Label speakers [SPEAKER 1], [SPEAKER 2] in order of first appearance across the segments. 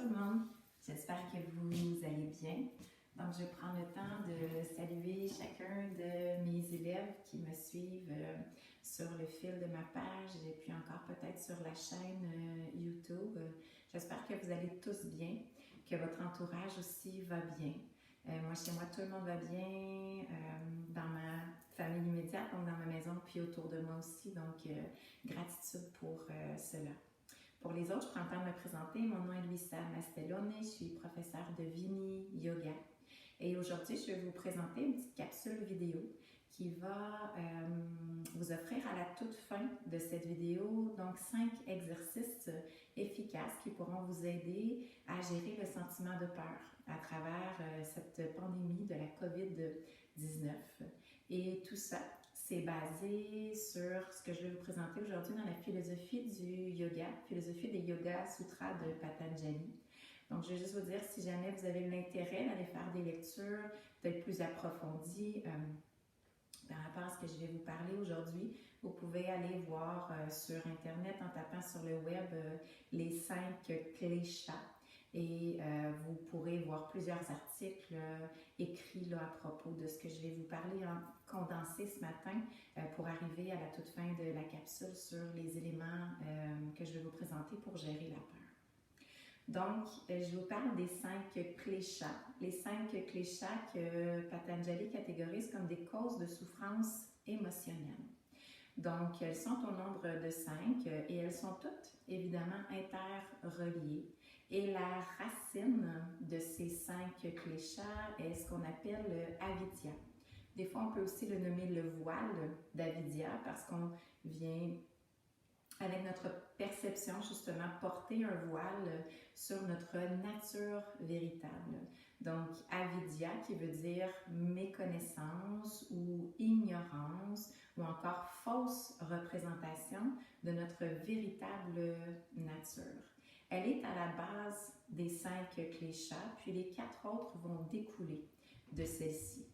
[SPEAKER 1] tout le monde, j'espère que vous allez bien. Donc, je prends le temps de saluer chacun de mes élèves qui me suivent sur le fil de ma page et puis encore peut-être sur la chaîne YouTube. J'espère que vous allez tous bien, que votre entourage aussi va bien. Moi, chez moi, tout le monde va bien, dans ma famille immédiate, donc dans ma maison, puis autour de moi aussi. Donc, gratitude pour cela. Pour les autres, je prends le temps de me présenter. Mon nom est Luisa Mastellone, je suis professeure de Vini Yoga. Et aujourd'hui, je vais vous présenter une petite capsule vidéo qui va vous offrir à la toute fin de cette vidéo donc 5 exercices efficaces qui pourront vous aider à gérer le sentiment de peur à travers cette pandémie de la COVID-19. Et tout ça, c'est basé sur ce que je vais vous présenter aujourd'hui dans la philosophie du yoga, philosophie des Yoga Sutras de Patanjali. Donc, je vais juste vous dire, si jamais vous avez l'intérêt d'aller faire des lectures peut-être plus approfondies par rapport à ce que je vais vous parler aujourd'hui, vous pouvez aller voir sur Internet en tapant sur le web les 5 kleshas. Et vous pourrez voir plusieurs articles écrits là, à propos de ce que je vais vous parler en condensé ce matin pour arriver à la toute fin de la capsule sur les éléments que je vais vous présenter pour gérer la peur. Donc, je vous parle des 5 kleshas. Les 5 kleshas que Patanjali catégorise comme des causes de souffrance émotionnelle. Donc, elles sont au nombre de 5 et elles sont toutes évidemment interreliées. Et la racine de ces 5 kleshas est ce qu'on appelle avidya. Des fois, on peut aussi le nommer le voile d'avidya parce qu'on vient, avec notre perception, justement, porter un voile sur notre nature véritable. Donc, avidya qui veut dire méconnaissance ou ignorance ou encore fausse représentation de notre véritable nature. Elle est à la base des 5 kleshas, puis les 4 autres vont découler de celle-ci.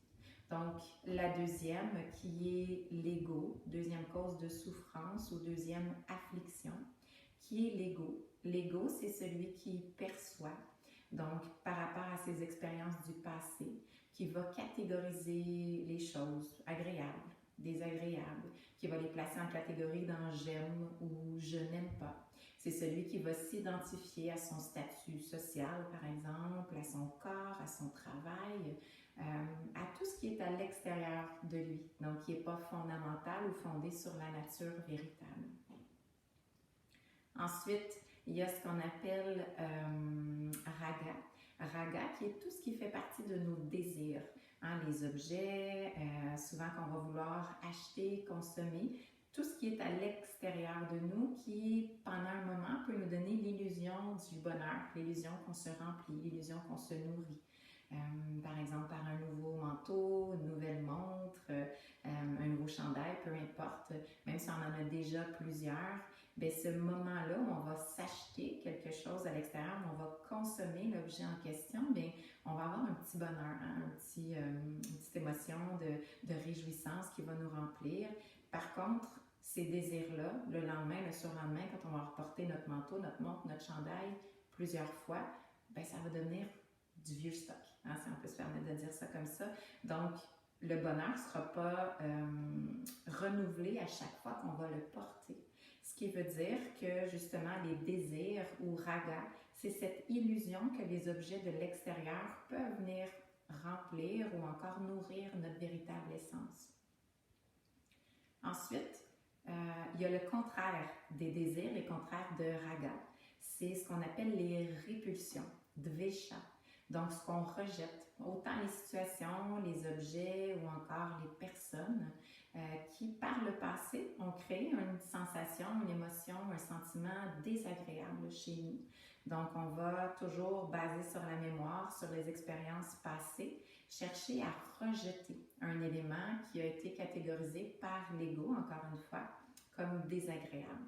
[SPEAKER 1] Donc, la deuxième qui est l'ego, deuxième cause de souffrance ou deuxième affliction, qui est l'ego. L'ego, c'est celui qui perçoit, donc par rapport à ses expériences du passé, qui va catégoriser les choses agréables, désagréables, qui va les placer en catégorie dans j'aime ou je n'aime pas. C'est celui qui va s'identifier à son statut social, par exemple, à son corps, à son travail, à tout ce qui est à l'extérieur de lui, donc qui n'est pas fondamental ou fondé sur la nature véritable. Ensuite, il y a ce qu'on appelle raga. Raga qui est tout ce qui fait partie de nos désirs, hein, les objets, souvent qu'on va vouloir acheter, consommer, tout ce qui est à l'extérieur de nous qui, pendant un moment, peut nous donner l'illusion du bonheur, l'illusion qu'on se remplit, l'illusion qu'on se nourrit. Par exemple, par un nouveau manteau, une nouvelle montre, un nouveau chandail, peu importe, même si on en a déjà plusieurs, bien, ce moment-là où on va s'acheter quelque chose à l'extérieur, où on va consommer l'objet en question, bien, on va avoir un petit bonheur, hein, une petite émotion de réjouissance qui va nous remplir. Par contre, ces désirs-là, le lendemain, le surlendemain, quand on va reporter notre manteau, notre montre, notre chandail plusieurs fois, bien, ça va devenir du vieux stock, hein, si on peut se permettre de dire ça comme ça. Donc, le bonheur ne sera pas renouvelé à chaque fois qu'on va le porter. Ce qui veut dire que, justement, les désirs ou raga, c'est cette illusion que les objets de l'extérieur peuvent venir remplir ou encore nourrir notre véritable essence. Ensuite, il y a le contraire des désirs, les contraires de raga. C'est ce qu'on appelle les répulsions, dvesha. Donc, ce qu'on rejette, autant les situations, les objets ou encore les personnes qui, par le passé, ont créé une sensation, une émotion, un sentiment désagréable chez nous. Donc, on va toujours, basé sur la mémoire, sur les expériences passées, chercher à rejeter un élément qui a été catégorisé par l'ego, encore une fois, comme désagréable.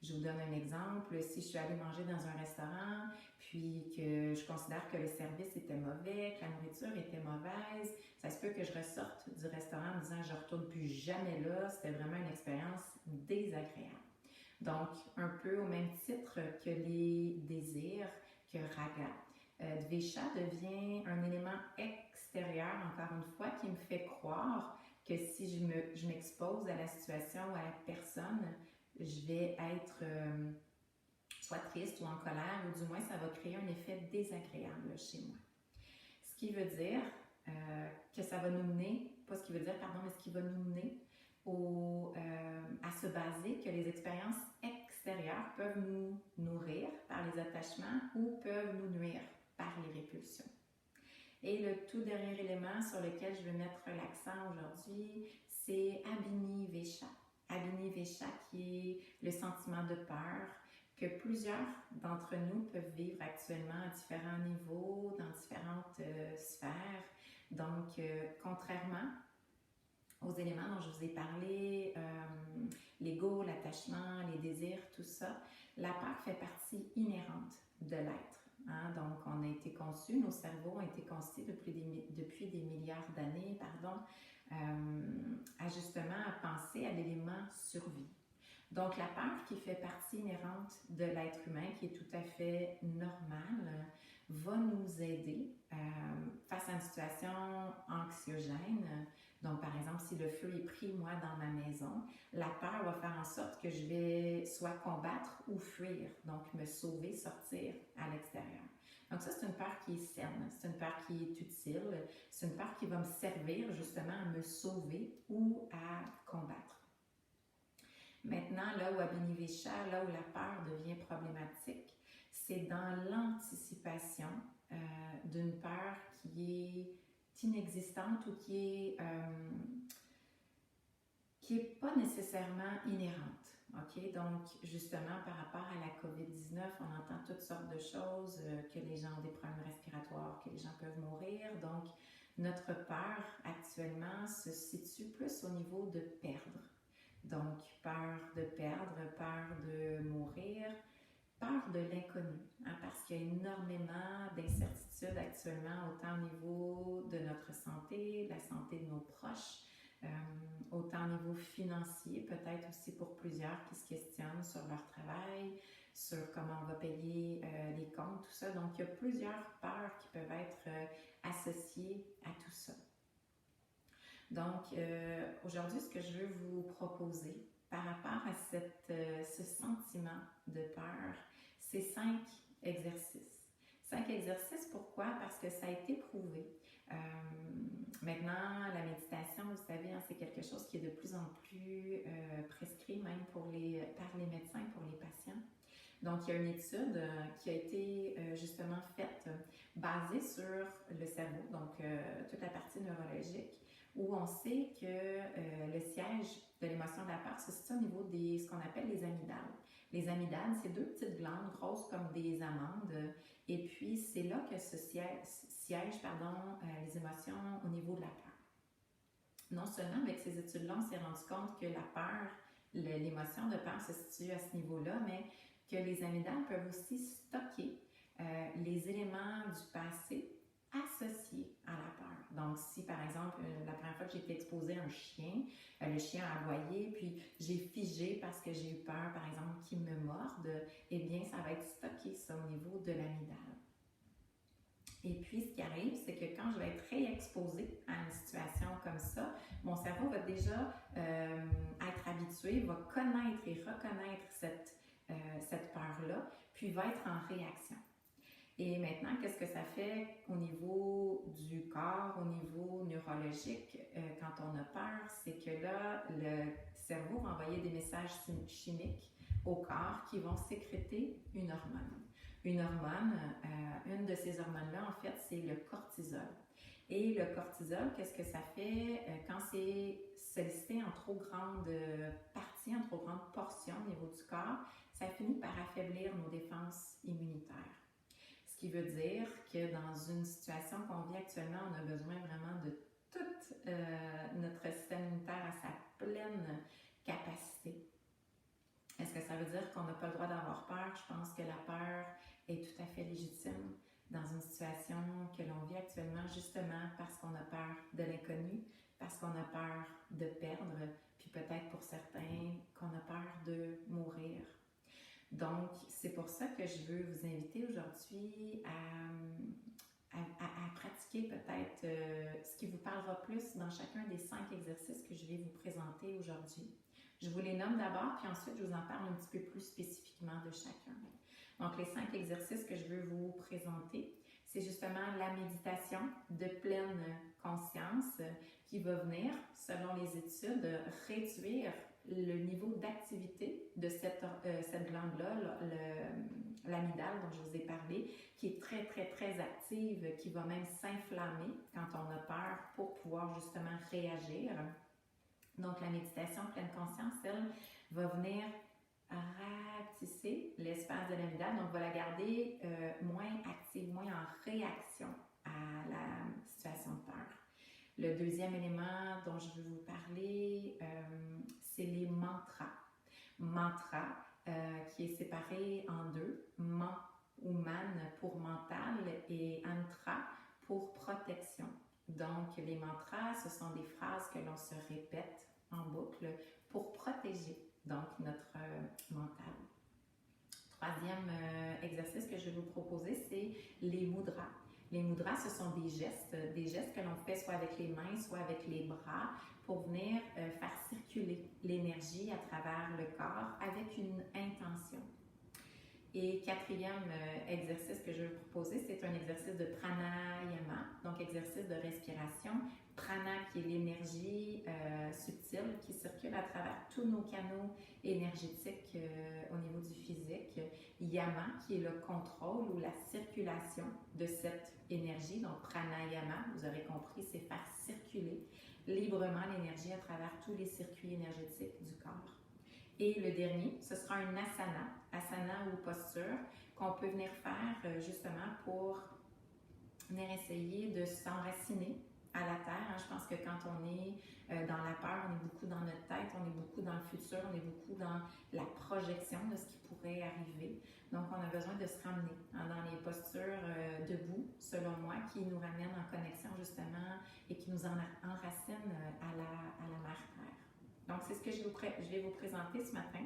[SPEAKER 1] Je vous donne un exemple. Si je suis allée manger dans un restaurant, puis que je considère que le service était mauvais, que la nourriture était mauvaise, ça se peut que je ressorte du restaurant en disant « je ne retourne plus jamais là, c'était vraiment une expérience désagréable ». Donc, un peu au même titre que les désirs, que raga. Dvesha devient un élément extérieur, encore une fois, qui me fait croire que si je m'expose à la situation ou à la personne, je vais être soit triste ou en colère, ou du moins ça va créer un effet désagréable chez moi. Ce qui veut dire que ça va nous mener, pas ce qui veut dire, pardon, mais ce qui va nous mener à se baser que les expériences extérieures peuvent nous nourrir par les attachements ou peuvent nous nuire par les répulsions. Et le tout dernier élément sur lequel je veux mettre l'accent aujourd'hui, c'est Abhini Vesha. Abhini Vesha qui est le sentiment de peur que plusieurs d'entre nous peuvent vivre actuellement à différents niveaux, dans différentes sphères. Donc, contrairement aux éléments dont je vous ai parlé, l'ego, l'attachement, les désirs, tout ça, la peur fait partie inhérente de l'être. Hein? Donc, on a été conçus, nos cerveaux ont été conçus depuis des milliards d'années, à justement à penser à l'élément survie. Donc, la peur qui fait partie inhérente de l'être humain, qui est tout à fait normale, va nous aider face à une situation anxiogène. Donc, par exemple, si le feu est pris, moi, dans ma maison, la peur va faire en sorte que je vais soit combattre ou fuir, donc me sauver, sortir à l'extérieur. Donc ça, c'est une peur qui est saine, c'est une peur qui est utile, c'est une peur qui va me servir justement à me sauver ou à combattre. Maintenant, là où Abhini Vesha, là où la peur devient problématique, c'est dans l'anticipation d'une peur qui est inexistante ou qui est pas nécessairement inhérente. Okay? Donc, justement, par rapport à la COVID-19, on entend toutes sortes de choses, que les gens ont des problèmes respiratoires, que les gens peuvent mourir. Donc, notre peur actuellement se situe plus au niveau de perdre. Donc, peur de perdre, peur de mourir, peur de l'inconnu, hein, parce qu'il y a énormément d'incertitudes actuellement, autant au niveau de notre santé, la santé de nos proches, autant au niveau financier, peut-être aussi pour plusieurs qui se questionnent sur leur travail, sur comment on va payer les comptes, tout ça. Donc, il y a plusieurs peurs qui peuvent être associées à tout ça. Donc, aujourd'hui, ce que je veux vous proposer par rapport à ce sentiment de peur, c'est 5 exercices. 5 exercices, pourquoi? Parce que ça a été prouvé. Maintenant, la méditation, vous savez, hein, c'est quelque chose qui est de plus en plus prescrit, même par les médecins, pour les patients. Donc, il y a une étude qui a été justement faite, basée sur le cerveau, donc toute la partie neurologique, où on sait que le siège de l'émotion de la peur se situe au niveau de ce qu'on appelle les amygdales. Les amygdales, c'est 2 petites glandes grosses comme des amandes, et puis c'est là que se siègent les émotions au niveau de la peur. Non seulement avec ces études-là, on s'est rendu compte que la peur, l'émotion de peur se situe à ce niveau-là, mais que les amygdales peuvent aussi stocker les éléments du passé associés à la peur. Donc, si par exemple, la première fois que j'ai été exposée à un chien, le chien a aboyé, puis j'ai figé parce que j'ai eu peur, par exemple, qu'il me morde, eh bien, ça va être stocké, ça, au niveau de l'amygdale. Et puis, ce qui arrive, c'est que quand je vais être réexposée à une situation comme ça, mon cerveau va déjà être habitué, va connaître et reconnaître cette peur-là, puis va être en réaction. Et maintenant, qu'est-ce que ça fait au niveau du corps, au niveau neurologique, quand on a peur? C'est que là, le cerveau va envoyer des messages chimiques au corps qui vont sécréter une hormone. Une hormone, une de ces hormones-là, en fait, c'est le cortisol. Et le cortisol, qu'est-ce que ça fait quand c'est sollicité en trop grande partie, en trop grande portion au niveau du corps? Ça finit par affaiblir nos défenses immunitaires. Ce qui veut dire que dans une situation qu'on vit actuellement, on a besoin vraiment de tout notre système immunitaire à sa pleine capacité. Est-ce que ça veut dire qu'on n'a pas le droit d'avoir peur? Je pense que la peur est tout à fait légitime dans une situation que l'on vit actuellement, justement parce qu'on a peur de l'inconnu, parce qu'on a peur de perdre, puis peut-être pour certains qu'on a peur de mourir. Donc, c'est pour ça que je veux vous inviter aujourd'hui à pratiquer peut-être ce qui vous parlera plus dans chacun des 5 exercices que je vais vous présenter aujourd'hui. Je vous les nomme d'abord, puis ensuite je vous en parle un petit peu plus spécifiquement de chacun. Donc, les 5 exercices que je veux vous présenter, c'est justement la méditation de pleine conscience qui va venir, selon les études, réduire le niveau d'activité de cette glande-là, l'amygdale dont je vous ai parlé, qui est très, très, très active, qui va même s'inflammer quand on a peur pour pouvoir justement réagir. Donc, la méditation pleine conscience, elle, va venir rapetisser l'espace de l'amygdale, donc va la garder moins active, moins en réaction à la situation de peur. Le deuxième élément dont je veux vous parler, c'est les mantras. Mantra, qui est séparé en deux, man ou man pour mental et antra pour protection. Donc, les mantras, ce sont des phrases que l'on se répète en boucle pour protéger donc notre mental. Troisième exercice que je vais vous proposer, c'est les mudras. Les mudras, ce sont des gestes que l'on fait soit avec les mains, soit avec les bras, pour venir faire circuler l'énergie à travers le corps avec une intention. Et quatrième exercice que je vais vous proposer, c'est un exercice de pranayama, donc exercice de respiration. Prana qui est l'énergie subtile qui circule à travers tous nos canaux énergétiques au niveau du physique. Yama qui est le contrôle ou la circulation de cette énergie. Donc pranayama, vous aurez compris, c'est faire circuler librement l'énergie à travers tous les circuits énergétiques du corps. Et le dernier, ce sera un asana ou posture qu'on peut venir faire justement pour venir essayer de s'enraciner à la terre. Je pense que quand on est dans la peur, on est beaucoup dans notre tête, on est beaucoup dans le futur, on est beaucoup dans la projection de ce qui pourrait arriver. Donc, on a besoin de se ramener dans les postures debout, selon moi, qui nous ramènent en connexion justement et qui nous enracinent à la mère terre. Donc, c'est ce que je vais vous présenter ce matin.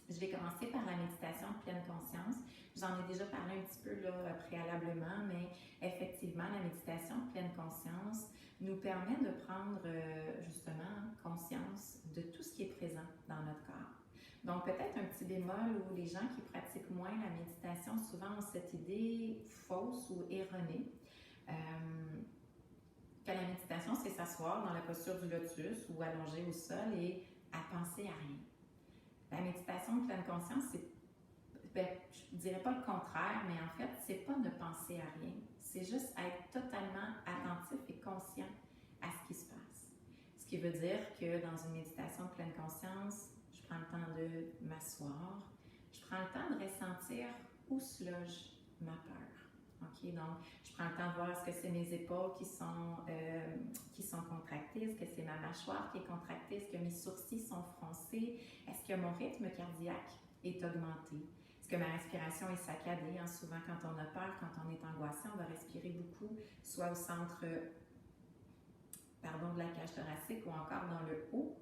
[SPEAKER 1] Je vais commencer par la méditation de pleine conscience. J'en ai déjà parlé un petit peu là, préalablement, mais effectivement, la méditation de pleine conscience nous permet de prendre justement conscience de tout ce qui est présent dans notre corps. Donc, peut-être un petit bémol où les gens qui pratiquent moins la méditation souvent ont cette idée fausse ou erronée. Que la méditation, c'est s'asseoir dans la posture du lotus ou allongé au sol et à penser à rien. La méditation de pleine conscience, c'est, je ne dirais pas le contraire, mais en fait, c'est pas ne penser à rien. C'est juste être totalement attentif et conscient à ce qui se passe. Ce qui veut dire que dans une méditation de pleine conscience, je prends le temps de m'asseoir, je prends le temps de ressentir où se loge ma peur. Okay, donc, je prends le temps de voir est-ce que c'est mes épaules qui sont contractées, est-ce que c'est ma mâchoire qui est contractée, est-ce que mes sourcils sont froncés, est-ce que mon rythme cardiaque est augmenté, est-ce que ma respiration est saccadée. Souvent, quand on a peur, quand on est angoissé, on va respirer beaucoup, soit au centre de la cage thoracique ou encore dans le haut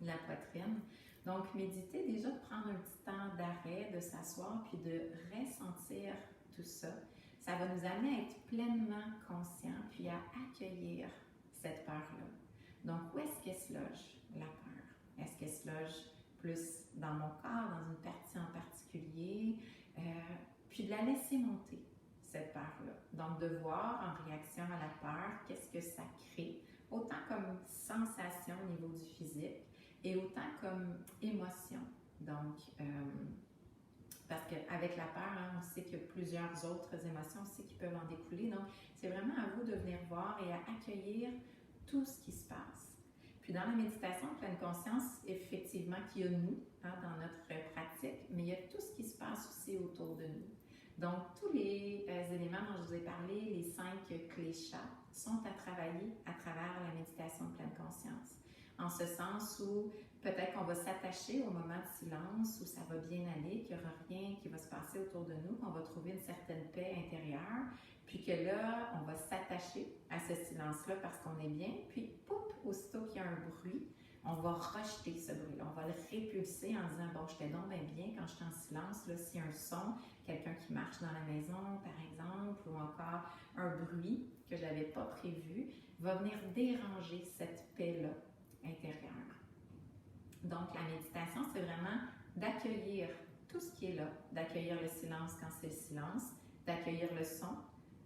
[SPEAKER 1] de la poitrine. Donc, méditer, déjà de prendre un petit temps d'arrêt, de s'asseoir puis de ressentir tout ça, ça va nous amener à être pleinement conscients puis à accueillir cette peur-là. Donc, où est-ce qu'elle se loge, la peur? Est-ce qu'elle se loge plus dans mon corps, dans une partie en particulier? Puis de la laisser monter, cette peur-là. Donc, de voir en réaction à la peur, qu'est-ce que ça crée, autant comme sensation au niveau du physique et autant comme émotion. Donc, parce qu'avec la peur, on sait qu'il y a plusieurs autres émotions aussi qui peuvent en découler. Donc, c'est vraiment à vous de venir voir et à accueillir tout ce qui se passe. Puis dans la méditation de pleine conscience, effectivement, qu'il y a nous dans notre pratique, mais il y a tout ce qui se passe aussi autour de nous. Donc, tous les éléments dont je vous ai parlé, les 5 kleshas, sont à travailler à travers la méditation de pleine conscience. En ce sens où peut-être qu'on va s'attacher au moment de silence, où ça va bien aller, qu'il n'y aura rien qui va se passer autour de nous, qu'on va trouver une certaine paix intérieure, puis que là, on va s'attacher à ce silence-là parce qu'on est bien, puis pouf, aussitôt qu'il y a un bruit, on va rejeter ce bruit-là, on va le répulser en disant, bon, j'étais donc bien quand j'étais en silence, là, s'il y a un son, quelqu'un qui marche dans la maison, par exemple, ou encore un bruit que je n'avais pas prévu, va venir déranger cette paix-là intérieure. Donc, la méditation, c'est vraiment d'accueillir tout ce qui est là, d'accueillir le silence quand c'est le silence, d'accueillir le son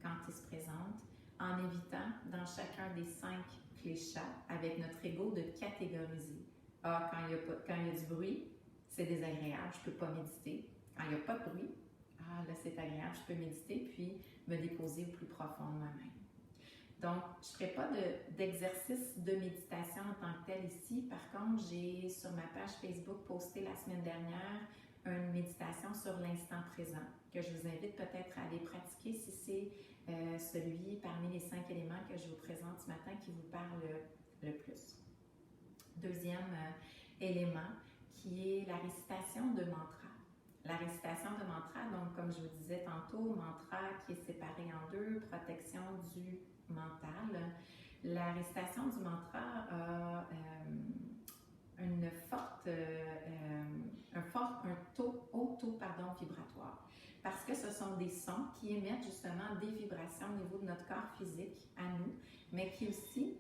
[SPEAKER 1] quand il se présente, en évitant dans chacun des 5 clichés avec notre ego de catégoriser. Ah, quand il y a du bruit, c'est désagréable, je ne peux pas méditer. Quand il n'y a pas de bruit, ah, là c'est agréable, je peux méditer, puis me déposer au plus profond de moi-même. Donc, je ne ferai pas d'exercice de méditation en tant que tel ici. Par contre, j'ai sur ma page Facebook posté la semaine dernière une méditation sur l'instant présent que je vous invite peut-être à aller pratiquer si c'est celui parmi les 5 éléments que je vous présente ce matin qui vous parle le plus. Deuxième élément qui est la récitation de mantra. La récitation de mantra, donc comme je vous disais tantôt, mantra qui est séparé en 2, protection du mental. La récitation du mantra a un haut taux vibratoire. Parce que ce sont des sons qui émettent justement des vibrations au niveau de notre corps physique à nous, mais qui aussi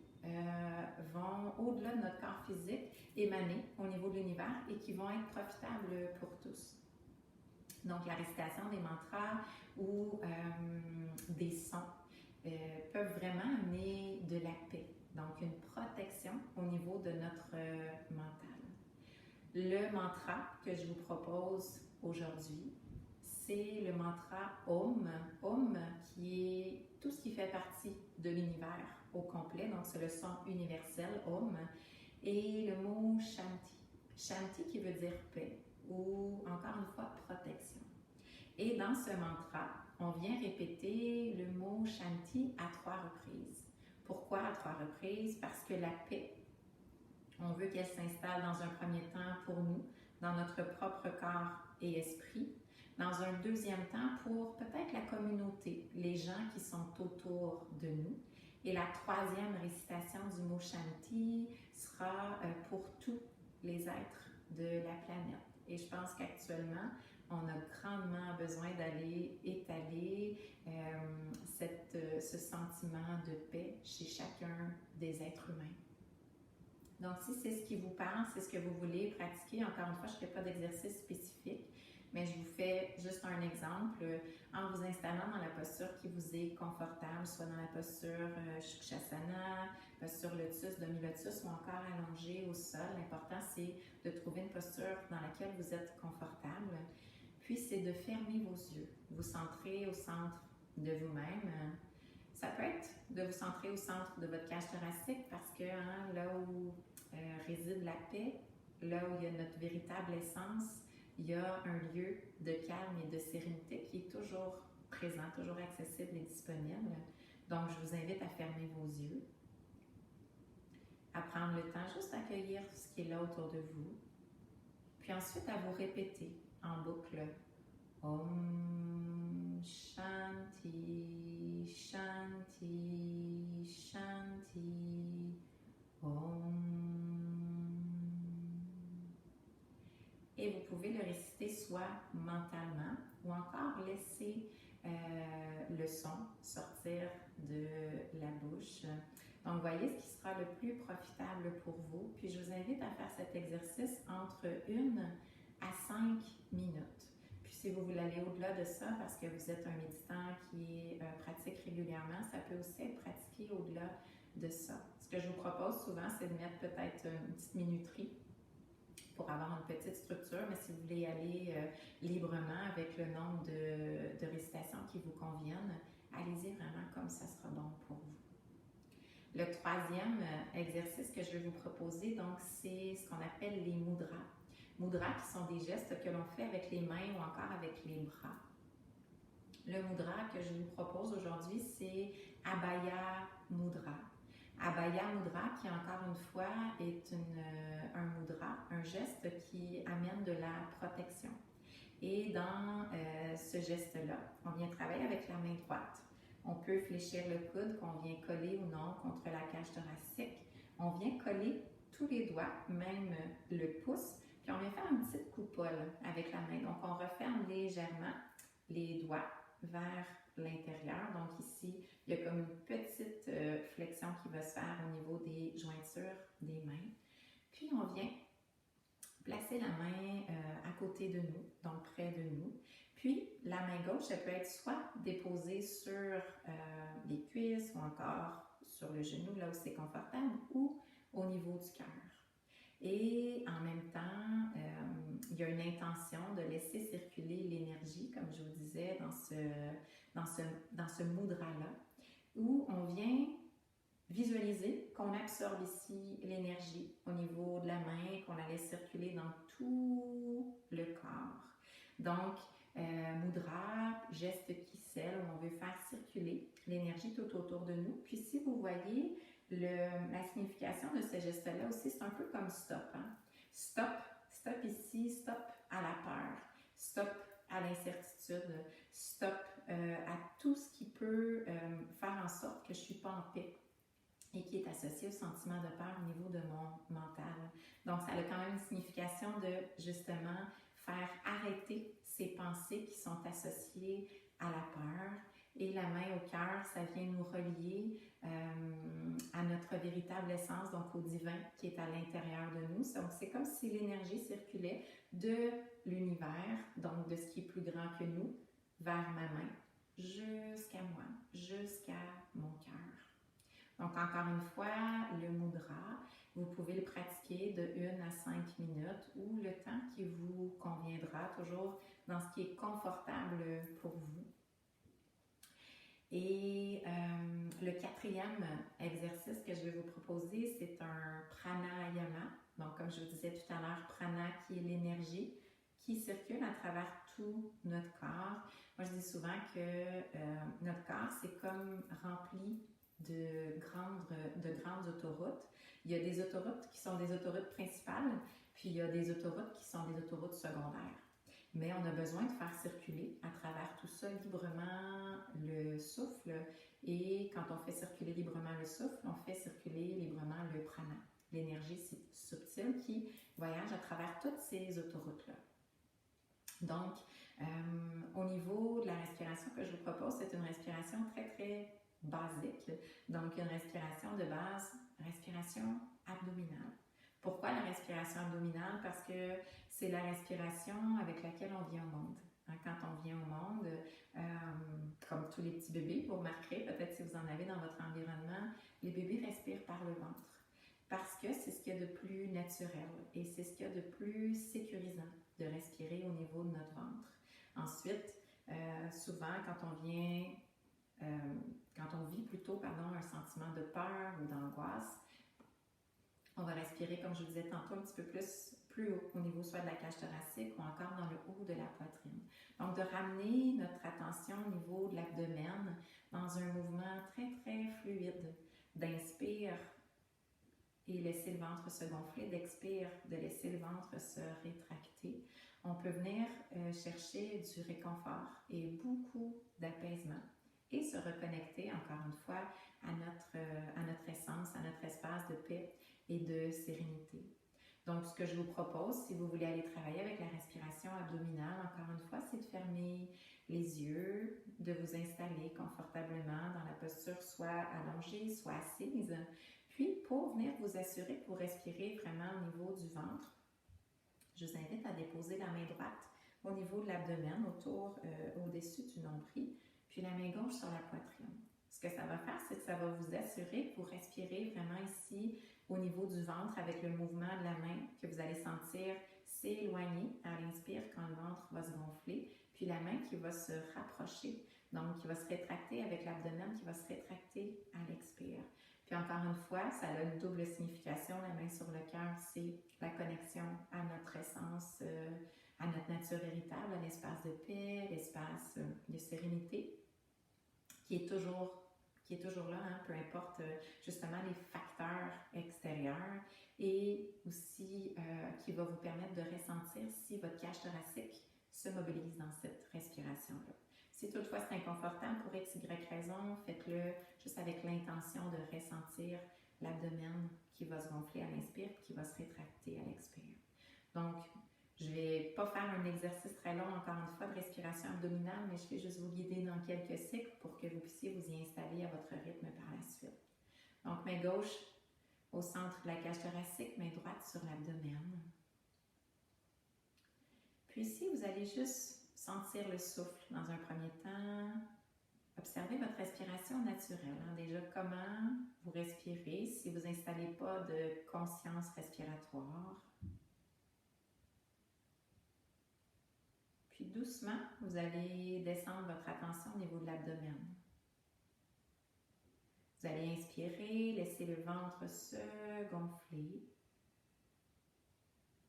[SPEAKER 1] vont au-delà de notre corps physique émaner au niveau de l'univers et qui vont être profitables pour tous. Donc la récitation des mantras ou des sons peuvent vraiment amener de la paix, donc une protection au niveau de notre mental. Le mantra que je vous propose aujourd'hui, c'est le mantra Om. Om qui est tout ce qui fait partie de l'univers au complet, donc c'est le son universel Om, et le mot Shanti. Shanti qui veut dire paix ou encore une fois protection. Et dans ce mantra, on vient répéter le mot Shanti à 3 reprises. Pourquoi à 3 reprises? Parce que la paix, on veut qu'elle s'installe dans un premier temps pour nous, dans notre propre corps et esprit. Dans un deuxième temps, pour peut-être la communauté, les gens qui sont autour de nous. Et la troisième récitation du mot Shanti sera pour tous les êtres de la planète. Et je pense qu'actuellement, on a grandement besoin d'aller étaler ce sentiment de paix chez chacun des êtres humains. Donc, si c'est ce qui vous parle, c'est ce que vous voulez pratiquer, encore une fois, je ne fais pas d'exercice spécifique, mais je vous fais juste un exemple en vous installant dans la posture qui vous est confortable, soit dans la posture Shukrasana, posture lotus, demi-lotus ou encore allongé au sol. L'important, c'est de trouver une posture dans laquelle vous êtes confortable. Puis, c'est de fermer vos yeux, vous centrer au centre de vous-même. Ça peut être de vous centrer au centre de votre cage thoracique parce que là où réside la paix, là où il y a notre véritable essence, il y a un lieu de calme et de sérénité qui est toujours présent, toujours accessible et disponible. Donc, je vous invite à fermer vos yeux, à prendre le temps juste d'accueillir ce qui est là autour de vous, puis ensuite à vous répéter en boucle Om Shanti Shanti Shanti Om. Et vous pouvez le réciter soit mentalement ou encore laisser le son sortir de la bouche. Donc, voyez ce qui sera le plus profitable pour vous. Puis, je vous invite à faire cet exercice entre 1 à 5 minutes. Puis, si vous voulez aller au-delà de ça, parce que vous êtes un méditant qui pratique régulièrement, ça peut aussi être pratiqué au-delà de ça. Ce que je vous propose souvent, c'est de mettre peut-être une petite minuterie pour avoir une petite structure, mais si vous voulez aller librement avec le nombre de récitations qui vous conviennent, allez-y vraiment comme ça sera bon pour vous. Le troisième exercice que je vais vous proposer, donc, c'est ce qu'on appelle les mudras. Mudras qui sont des gestes que l'on fait avec les mains ou encore avec les bras. Le mudra que je vous propose aujourd'hui, c'est Abhaya Mudra. Abhaya Mudra, qui encore une fois est un mudra, un geste qui amène de la protection. Et dans ce geste-là, on vient travailler avec la main droite. On peut fléchir le coude qu'on vient coller ou non contre la cage thoracique. On vient coller tous les doigts, même le pouce, puis on vient faire une petite coupole avec la main. Donc, on referme légèrement les doigts vers l'intérieur. Donc ici, il y a comme une petite flexion qui va se faire au niveau des jointures des mains. Puis on vient placer la main à côté de nous, donc près de nous. Puis la main gauche, elle peut être soit déposée sur les cuisses ou encore sur le genou, là où c'est confortable, ou au niveau du cœur. Et en même temps, il y a une intention de laisser circuler l'énergie, comme je vous disais, dans ce mudra-là, où on vient visualiser qu'on absorbe ici l'énergie au niveau de la main, qu'on la laisse circuler dans tout le corps. Donc, mudra, geste qui scelle, où on veut faire circuler l'énergie tout autour de nous. Puis si vous voyez, la signification de ce geste-là aussi, c'est un peu comme stop. Hein? Stop ici, stop à la peur, stop à l'incertitude, stop à tout ce qui peut faire en sorte que je ne suis pas en paix et qui est associé au sentiment de peur au niveau de mon mental. Donc, ça a quand même une signification de, justement, faire arrêter ces pensées qui sont associées à la peur. Et la main au cœur, ça vient nous relier à notre véritable essence, donc au divin qui est à l'intérieur de nous. Donc, c'est comme si l'énergie circulait de l'univers, donc de ce qui est plus grand que nous, vers ma main, jusqu'à moi, jusqu'à mon cœur. Donc, encore une fois, le mudra, vous pouvez le pratiquer de 1 à 5 minutes ou le temps qui vous conviendra, toujours dans ce qui est confortable pour vous. Et le 4e exercice que je vais vous proposer, c'est un pranayama. Donc, comme je vous disais tout à l'heure, prana qui est l'énergie qui circule à travers tout notre corps. Moi, je dis souvent que notre corps, c'est comme rempli de grandes autoroutes. Il y a des autoroutes qui sont des autoroutes principales, puis il y a des autoroutes qui sont des autoroutes secondaires. Mais on a besoin de faire circuler à travers tout ça librement le souffle. Et quand on fait circuler librement le souffle, on fait circuler librement le prana, l'énergie subtile qui voyage à travers toutes ces autoroutes-là. Donc, au niveau de la respiration que je vous propose, c'est une respiration très, très basique. Donc, une respiration de base, respiration abdominale. Pourquoi la respiration abdominale? Parce que c'est la respiration avec laquelle on vient au monde. Hein, quand on vient au monde, comme tous les petits bébés, vous remarquerez, peut-être si vous en avez dans votre environnement, les bébés respirent par le ventre. Parce que c'est ce qu'il y a de plus naturel et c'est ce qu'il y a de plus sécurisant de respirer au niveau de notre ventre. Ensuite, souvent, quand on vit plutôt un sentiment de peur ou d'angoisse, on va respirer, comme je vous disais tantôt, un petit peu plus haut, au niveau soit de la cage thoracique ou encore dans le haut de la poitrine. Donc, de ramener notre attention au niveau de l'abdomen dans un mouvement très, très fluide. D'inspire et laisser le ventre se gonfler, d'expire, de laisser le ventre se rétracter. On peut venir chercher du réconfort et beaucoup d'apaisement et se reconnecter, encore une fois, à notre essence, à notre espace de paix et de sérénité. Donc, ce que je vous propose, si vous voulez aller travailler avec la respiration abdominale, encore une fois, c'est de fermer les yeux, de vous installer confortablement dans la posture soit allongée, soit assise. Puis, pour venir vous assurer que vous respirez vraiment au niveau du ventre, je vous invite à déposer la main droite au niveau de l'abdomen, au-dessus du nombril, puis la main gauche sur la poitrine. Ce que ça va faire, c'est que ça va vous assurer que vous respirez vraiment ici au niveau du ventre avec le mouvement de la main que vous allez sentir s'éloigner à l'inspire quand le ventre va se gonfler, puis la main qui va se rapprocher, donc qui va se rétracter avec l'abdomen qui va se rétracter à l'expire. Puis encore une fois, ça a une double signification. La main sur le cœur, c'est la connexion à notre essence, à notre nature véritable, à l'espace de paix, l'espace de sérénité, qui est toujours là, hein, peu importe justement les facteurs extérieurs, et aussi qui va vous permettre de ressentir si votre cage thoracique se mobilise dans cette respiration-là. Si toutefois c'est inconfortable pour x, y raison, faites-le juste avec l'intention de ressentir l'abdomen qui va se gonfler à l'inspire puis qui va se rétracter à l'expire. Donc, je ne vais pas faire un exercice très long, encore une fois, de respiration abdominale, mais je vais juste vous guider dans quelques cycles pour que vous puissiez vous y installer à votre rythme par la suite. Donc, main gauche au centre de la cage thoracique, main droite sur l'abdomen. Puis ici, vous allez juste sentir le souffle dans un premier temps. Observez votre respiration naturelle. Déjà, comment vous respirez si vous n'installez pas de conscience respiratoire. Puis doucement, vous allez descendre votre attention au niveau de l'abdomen. Vous allez inspirer, laisser le ventre se gonfler.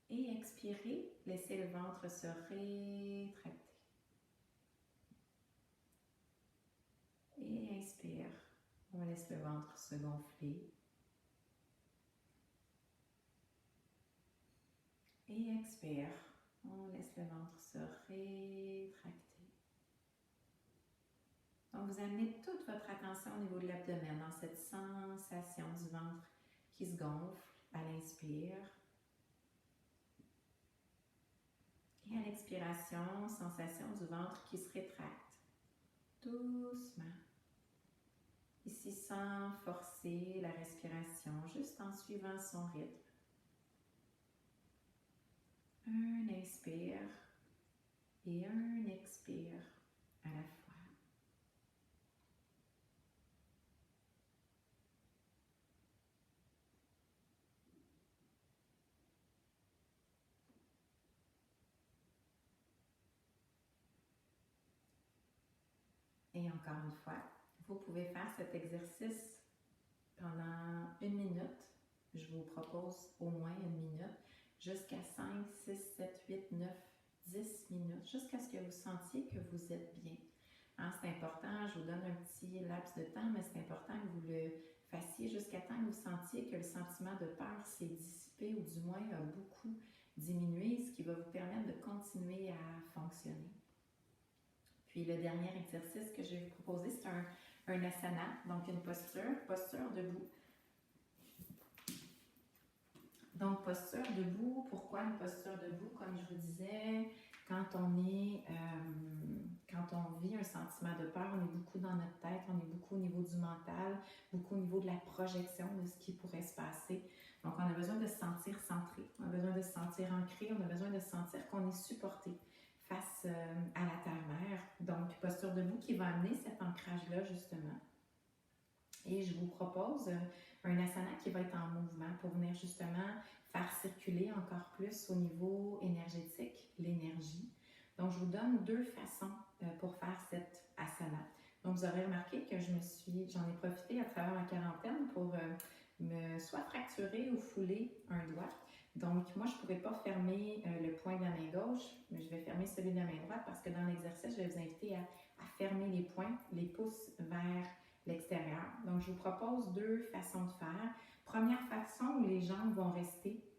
[SPEAKER 1] Et expirer, laissez le ventre se rétracter. Et inspire, on laisse le ventre se gonfler. Et expire, on laisse le ventre se rétracter. Donc vous amenez toute votre attention au niveau de l'abdomen, dans cette sensation du ventre qui se gonfle à l'inspire. Et à l'expiration, sensation du ventre qui se rétracte, doucement. Ici, sans forcer la respiration, juste en suivant son rythme. Un inspire et un expire à la fois. Et encore une fois, vous pouvez faire cet exercice pendant 1 minute. Je vous propose au moins 1 minute, jusqu'à 5, 6, 7, 8, 9, 10 minutes, jusqu'à ce que vous sentiez que vous êtes bien. Hein, c'est important, je vous donne un petit laps de temps, mais c'est important que vous le fassiez jusqu'à temps que vous sentiez que le sentiment de peur s'est dissipé ou du moins a beaucoup diminué, ce qui va vous permettre de continuer à fonctionner. Puis le dernier exercice que je vais vous proposer, c'est un asana, donc une posture debout. Donc, posture debout. Pourquoi une posture debout? Comme je vous disais, quand on vit un sentiment de peur, on est beaucoup dans notre tête, on est beaucoup au niveau du mental, beaucoup au niveau de la projection de ce qui pourrait se passer. Donc, on a besoin de se sentir centré, on a besoin de se sentir ancré, on a besoin de se sentir qu'on est supporté face à la terre-mère. Donc, posture debout qui va amener cet ancrage-là, justement. Et je vous propose un asana qui va être en mouvement pour venir justement faire circuler encore plus au niveau énergétique l'énergie. Donc, je vous donne 2 façons pour faire cet asana. Donc, vous aurez remarqué que j'en ai profité à travers ma quarantaine pour me soit fracturer ou fouler un doigt. Donc, moi, je ne pourrais pas fermer le poing de la main gauche, mais je vais fermer celui de la main droite parce que dans l'exercice, je vais vous inviter à fermer les poings, les pouces vers l'extérieur. Donc, je vous propose 2 façons de faire. Première façon où les jambes vont rester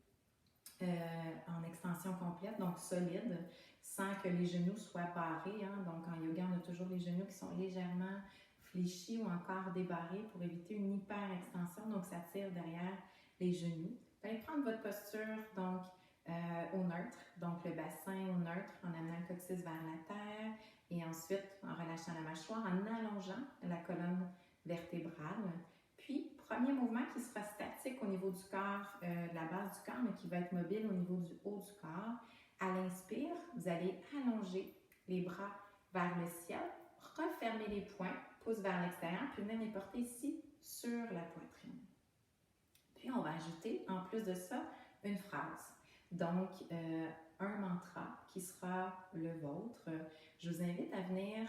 [SPEAKER 1] en extension complète, donc solide, sans que les genoux soient barrés. Hein. Donc, en yoga, on a toujours les genoux qui sont légèrement fléchis ou encore débarrés pour éviter une hyper-extension. Donc, ça tire derrière les genoux. Vous allez prendre votre posture donc au neutre, donc le bassin au neutre en amenant le coccyx vers la terre et ensuite en relâchant la mâchoire, en allongeant la colonne vertébrale. Puis, premier mouvement qui sera statique au niveau du corps, de la base du corps, mais qui va être mobile au niveau du haut du corps. À l'inspire, vous allez allonger les bras vers le ciel, refermer les poings, pouces vers l'extérieur, puis venir les porter ici sur la poitrine. Puis, on va ajouter, en plus de ça, une phrase. Donc, un mantra qui sera le vôtre. Je vous invite à venir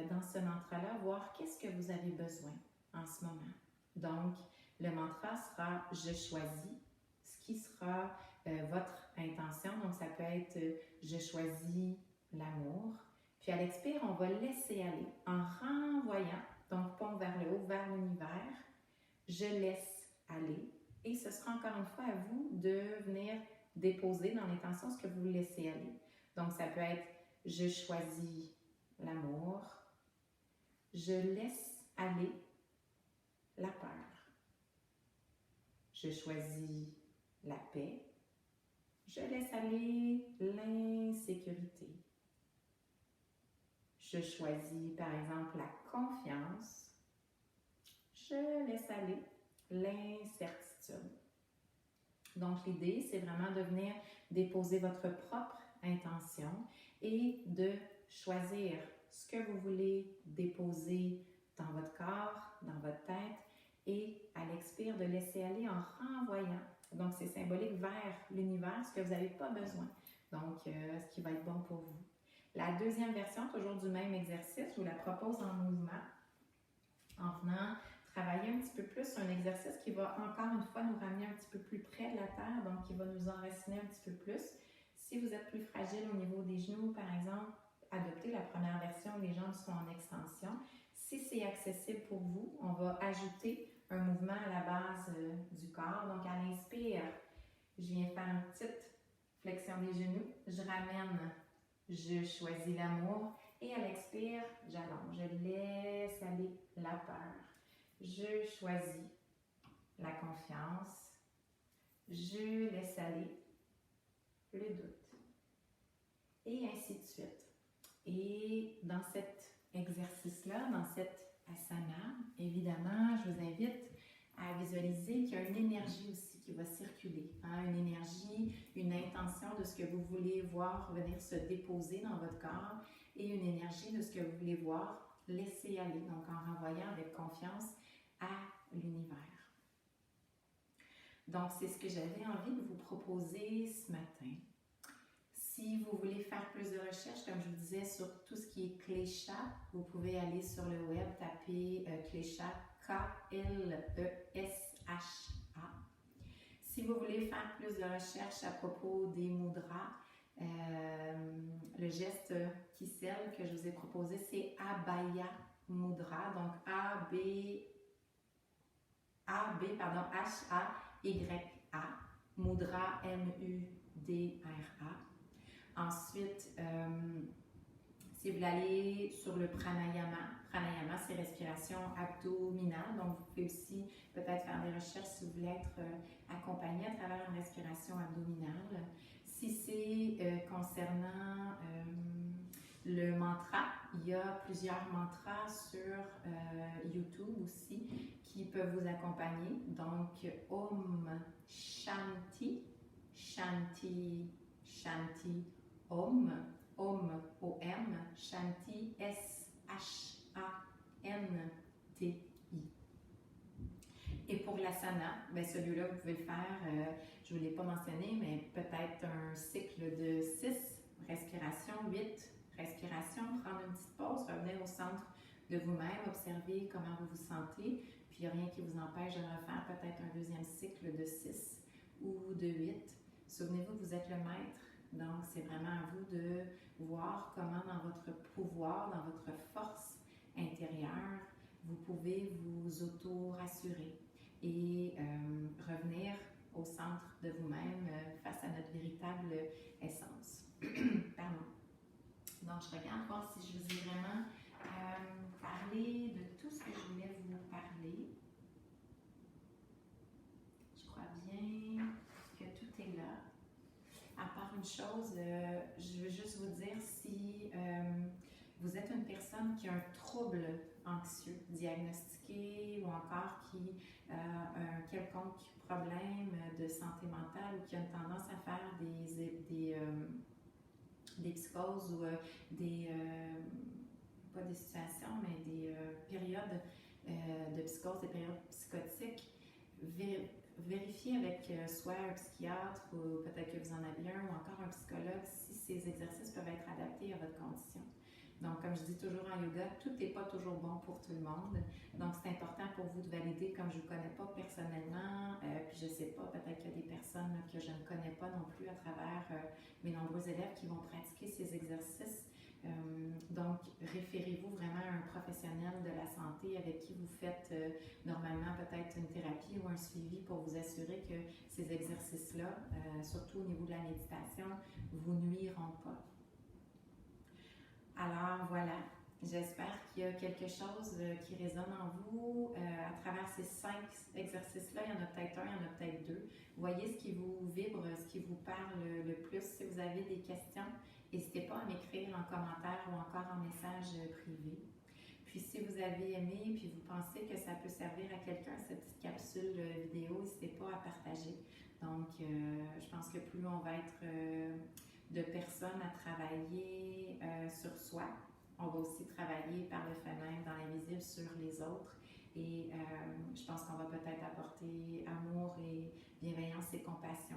[SPEAKER 1] dans ce mantra-là voir qu'est-ce que vous avez besoin en ce moment. Donc, le mantra sera « Je choisis », ce qui sera votre intention. Donc, ça peut être « Je choisis l'amour ». Puis à l'expire, on va laisser aller en renvoyant, donc paume vers le haut, vers l'univers. Je laisse aller. Et ce sera encore une fois à vous de venir déposer dans l'intention ce que vous laissez aller. Donc, ça peut être « Je choisis l'amour ». Je laisse aller la peur. je choisis la paix. Je laisse aller l'insécurité. Je choisis par exemple la confiance. Je laisse aller l'incertitude. Donc l'idée, c'est vraiment de venir déposer votre propre intention et de choisir ce que vous voulez déposer dans votre corps, dans votre tête et à l'expire de laisser aller en renvoyant. Donc c'est symbolique vers l'univers, ce que vous n'avez pas besoin. Donc ce qui va être bon pour vous. La deuxième version, toujours du même exercice, je vous la propose en mouvement, en venant travailler un petit peu plus un exercice qui va encore une fois nous ramener un petit peu plus près de la terre, donc qui va nous enraciner un petit peu plus. Si vous êtes plus fragile au niveau des genoux, par exemple, adoptez la première version où les jambes sont en extension. Si c'est accessible pour vous, on va ajouter un mouvement à la base du corps. Donc à l'inspire, je viens faire une petite flexion des genoux, je ramène, je choisis l'amour et à l'expire, j'allonge, je laisse aller la peur. Je choisis la confiance, je laisse aller le doute, et ainsi de suite. Et dans cet exercice-là, dans cette asana, évidemment, je vous invite à visualiser qu'il y a une énergie aussi qui va circuler, une énergie, une intention de ce que vous voulez voir venir se déposer dans votre corps et une énergie de ce que vous voulez voir laisser aller, donc en renvoyant avec confiance à l'univers. Donc, c'est ce que j'avais envie de vous proposer ce matin. Si vous voulez faire plus de recherches, comme je vous disais, sur tout ce qui est Klesha, vous pouvez aller sur le web, taper Klesha, K-L-E-S-H-A. Si vous voulez faire plus de recherches à propos des mudras, le geste qui scelle que je vous ai proposé, c'est Abhaya Mudra, donc H-A-Y-A, Mudra, M-U-D-R-A. Ensuite, si vous voulez aller sur le pranayama, c'est respiration abdominale, donc vous pouvez aussi peut-être faire des recherches si vous voulez être accompagné à travers une respiration abdominale. Si c'est concernant le mantra, il y a plusieurs mantras sur YouTube aussi qui peuvent vous accompagner. Donc, Om Shanti, Shanti, Shanti, Om, Om, O-M, Shanti, S-H-A-N-T-I. Et pour l'asana, ben celui-là, vous pouvez le faire, je ne vous l'ai pas mentionné, mais peut-être un cycle de 6 respirations, 8 respirations, prendre une petite pause, revenir au centre de vous-même, observer comment vous vous sentez, puis il n'y a rien qui vous empêche de refaire peut-être un deuxième cycle de 6 ou de 8. Souvenez-vous que vous êtes le maître, donc c'est vraiment à vous de voir comment dans votre pouvoir, dans votre force intérieure, vous pouvez vous auto-rassurer et revenir au centre de vous-même face à notre véritable essence. Pardon. Donc, je regarde voir si je vous ai vraiment parlé de tout ce que je voulais vous parler. Je crois bien que tout est là. À part une chose, je veux juste vous dire si vous êtes une personne qui a un trouble anxieux diagnostiqué ou encore qui a un quelconque problème de santé mentale ou qui a une tendance à faire des psychoses ou pas des situations, mais des périodes de psychose, des périodes psychotiques, vérifiez avec soit un psychiatre ou peut-être que vous en avez un ou encore un psychologue si ces exercices peuvent être adaptés à votre condition. Donc, comme je dis toujours en yoga, tout n'est pas toujours bon pour tout le monde. Donc, c'est important pour vous de valider, comme je ne vous connais pas personnellement, puis je ne sais pas, peut-être qu'il y a des personnes là, que je ne connais pas non plus à travers mes nombreux élèves qui vont pratiquer ces exercices. Donc, référez-vous vraiment à un professionnel de la santé avec qui vous faites normalement peut-être une thérapie ou un suivi pour vous assurer que ces exercices-là, surtout au niveau de la méditation, vous nuiront pas. Alors voilà, J'espère qu'il y a quelque chose qui résonne en vous. À travers ces 5 exercices-là, il y en a peut-être un, il y en a peut-être deux. Voyez ce qui vous vibre, ce qui vous parle le plus. Si vous avez des questions, n'hésitez pas à m'écrire en commentaire ou encore en message privé. Puis si vous avez aimé, puis vous pensez que ça peut servir à quelqu'un, cette petite capsule vidéo, n'hésitez pas à partager. Donc, je pense que plus on va être de personnes à travailler sur soi, on va aussi travailler par le fait même dans l'invisible sur les autres. Et je pense qu'on va peut-être apporter amour et bienveillance et compassion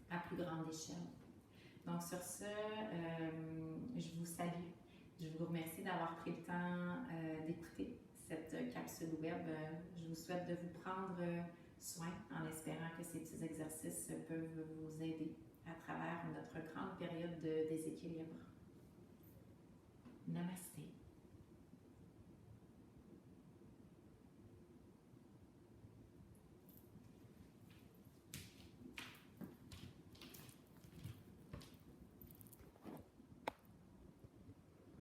[SPEAKER 1] à plus grande échelle. Donc sur ce, je vous salue. Je vous remercie d'avoir pris le temps d'écouter cette capsule web. Je vous souhaite de vous prendre soin en espérant que ces petits exercices peuvent vous aider à travers notre grande période de déséquilibre. Namaste.